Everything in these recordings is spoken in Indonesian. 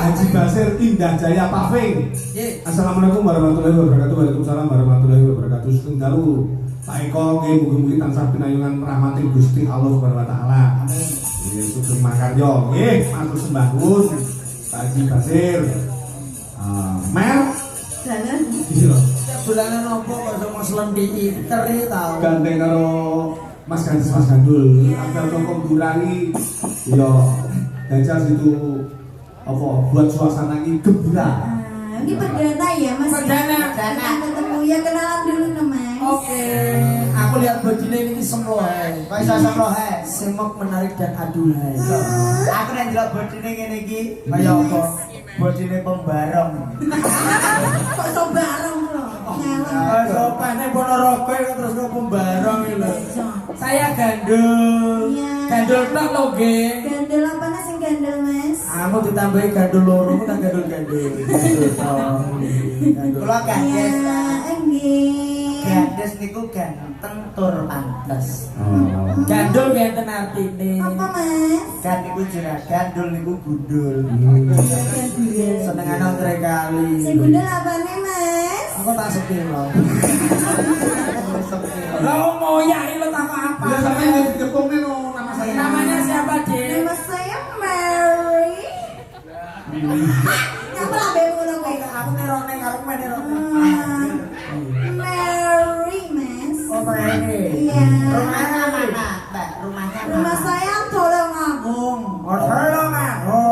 Haji Basir Indah Jaya Paving. Assalamualaikum warahmatullahi wabarakatuh. Waalaikumsalam warahmatullahi wabarakatuh. Sugeng dalu Pak Eko nggih mugi-mugi tansah pinayungan rahmating Gusti Allah Subhanahu wa taala. Amin. Nggih sugeng makarya. Nggih, matur sembah nuwun Pak Haji Basir. Mer Jangan. iya. Bulanan opo kok sama selendiki teri tau. Gandeng karo Mas Gandis Mas Gandul. Agar toko ngurangi ya Dajjal situ apa buat suasana ini gembira. Ini perdana ya Mas. Perdana. Ketemu ya, kenalan dulu Mas. Oke, aku lihat bajunya ini semlohe. Kok iso semlohe? Semak menarik dan aduhai. Aku nek ndelok bodine ngene iki kaya apa? Bodine pembarong. Kok so bareng lho. Nyalon. Sopane Ponorogo terus kok pembarong iki lho. Saya gandul. Iya. Gandul tok lho nggih. Gandel apa nih sing gandel Mas? Kamu ditambahi gandul loro tak gandul-gandul. Gandul. Kula gandes. Ya, enggih. Gandes niku ganteng tur pantes. Gandul ngenten artine. Apa Mas? Gan niku juragan, dul niku gundul. Senengane antre kali. Sing gundul apa nih Mas? Aku tak sepil lho. Lah moyak iki tak apa? Ya sampeyan dikepung nih nama saya. Namanya siapa, Dik? Nama saya Mary. Ngapa lah bemo ngono kowe? Aku nerone karo kowe nerone. Mary Mas. Oh, Mary. Iya. Rumahnya mana, Mbak? Rumahnya mana? Rumah saya Tulungagung. Tolong aku.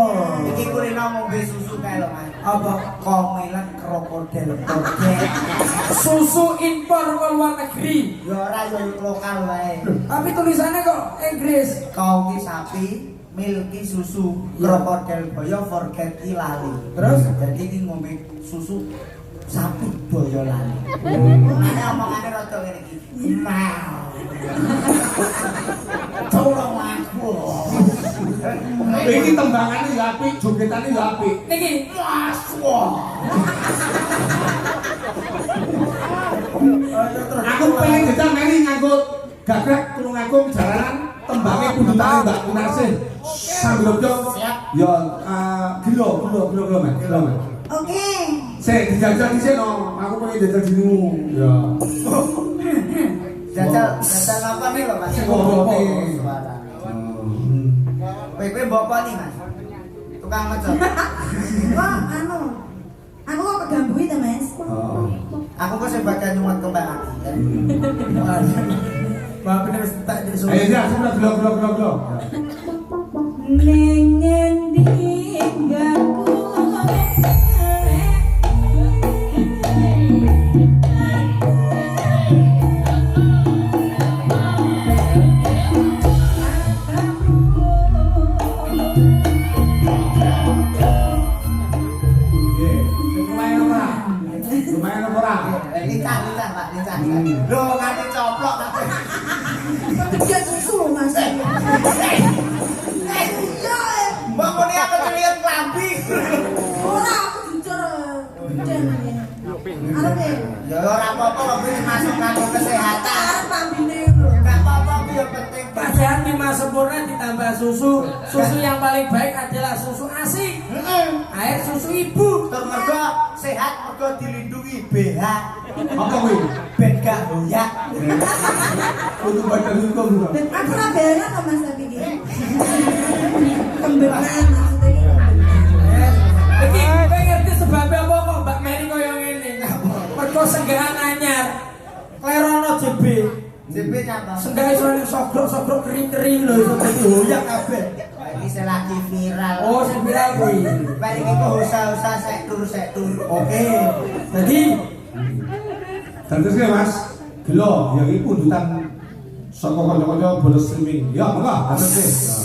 Iki kulino ngombe susu kae lho, Mas. Apa? Komilan krokodil toge. Susu impor ke luar negeri. Ya ora yo lokal wae. Tapi tulisannya kok Inggris. Kowi sapi, milki susu, krokodil boyo forget lali. Terus? Jadi iki ngombe susu sapi boyo lali. Ana omongane rada ngene iki. Mau. Tolong aku. Ini tembangannya ya apik, jogetannya ya apik. Niki. Waswa. Aku pengen jajal Mary nganggo gagrak Tulungagung jalanan tembangnya pundutane Mbak Kunarsih. Sambil Siap. ya gilo Mas. Oke. Sik dijajal dhisik no, aku pengen jajal dirimu. Ya. Jajal apa nih lho, Mas? Suarane. Suarane. Kowe bapak nih, Mas. Tukang ngecot. Wah, aku kok kegambui ta, Mas? Aku kok sebagai nyumat kembang api. Mbak bener tak disuruh. Ayo ya, sudah gelo. Ning endi nggaku Lumayan ora? Lincah, Pak, lincah. Loh, nganti coplok tapi. dia susu Mas. Mbak muni aku lihat klambi. Ora aku jujur. Arep Ya ora apa-apa kok kuwi masuk kanggo kesehatan. arep pambine. Enggak apa-apa kuwi yang penting. Pak Sehat 5 sempurna ditambah susu. Susu yang paling baik adalah susu ASI. Air susu ibu. Tur mergo sehat mergo dilindungi BH. Apa kuwi? Ben gak hoyak. Untuk badan hukum. Aku ora bener kok Mas tapi iki. Kembengan maksudnya. Iki kowe ngerti sebabnya apa kok Mbak Mary koyo ngene? Mergo senggahan anyar. Klerono JB. JB nyapa? Senggahan iso sogrok kering-kering lho iso dadi hoyak kabeh. Iki sing lagi viral. Oh, sing viral kuwi. Bari iki kok usaha-usaha sektor. Oke. Jadi Terus ya Mas, gelo, yang ini pundutan saka kanca-kanca bola streaming. Ya, monggo, terus ya.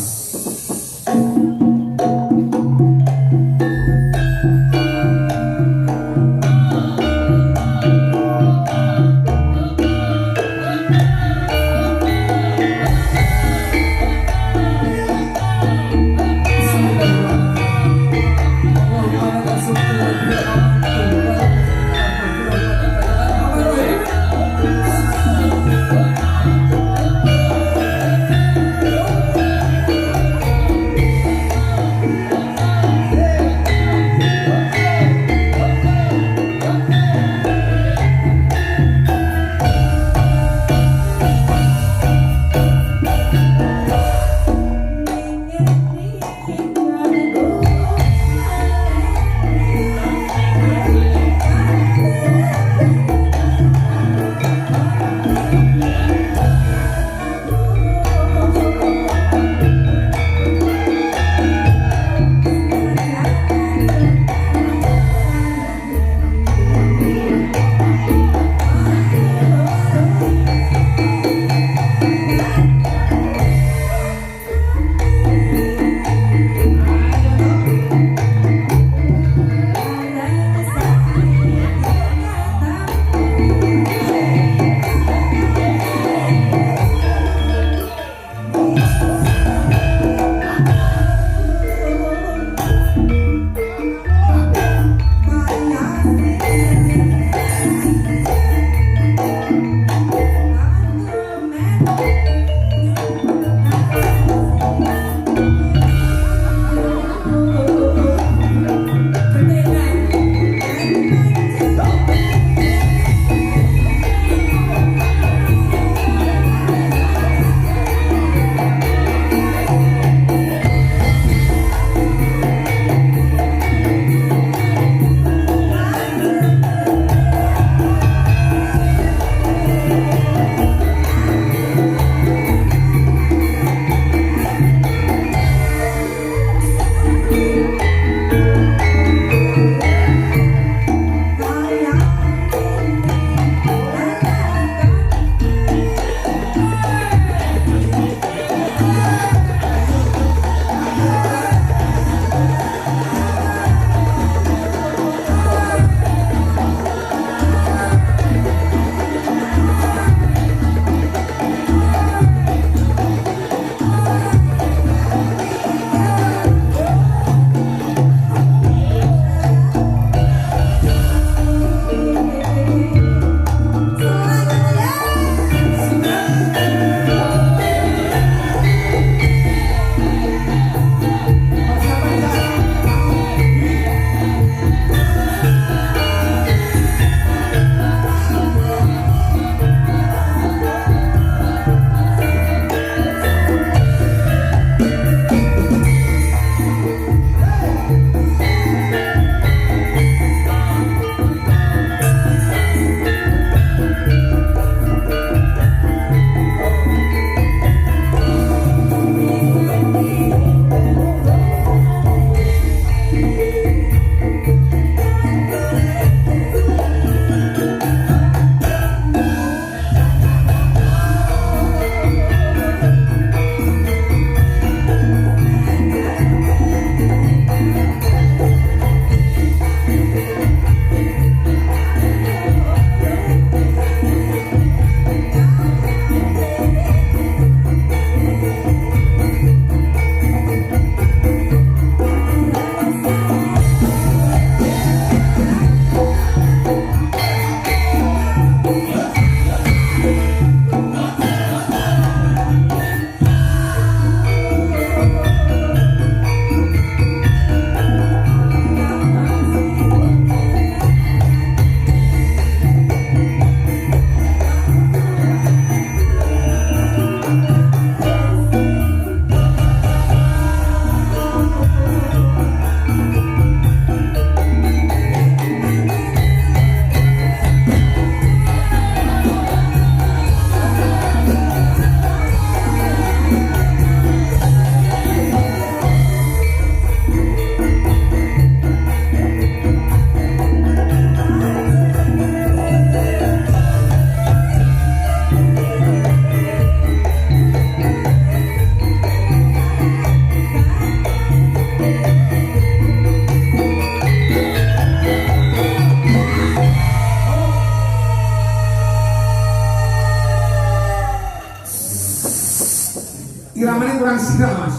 Iramane kurang siral Mas.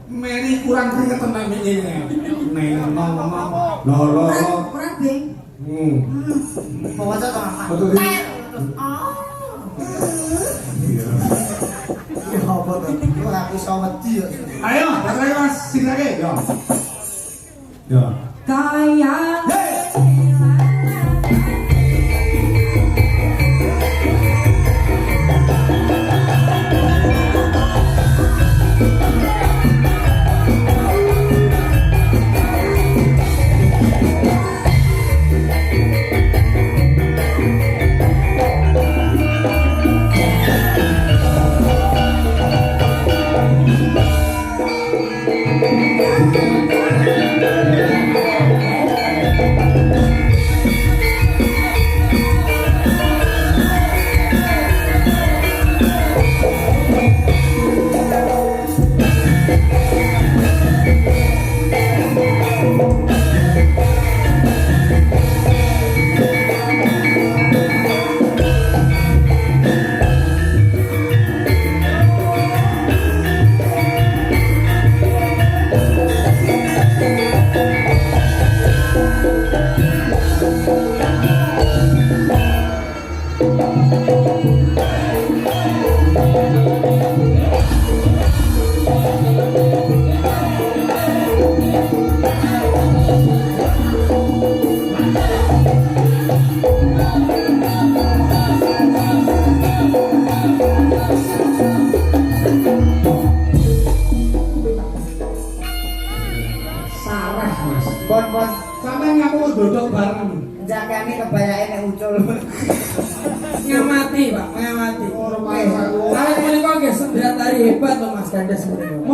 Meni kurang keringetan nek ngene. Neng ngomong. Lo. Kurang bing. Bawa to Mas. Betul. Iya. Ya apa to? Lu aku iso wedi yo. Ayo, lagi Mas, sing lagi. Yo. Yo. Kayak Sarah Mas. Bon. Sampe ngaku dodok bareng. Jakane kebayake nek ucul. Ngamati Pak, ngamati. Ora masalah. Kalian menika nggih sendratari hebat loh Mas Gandes menika.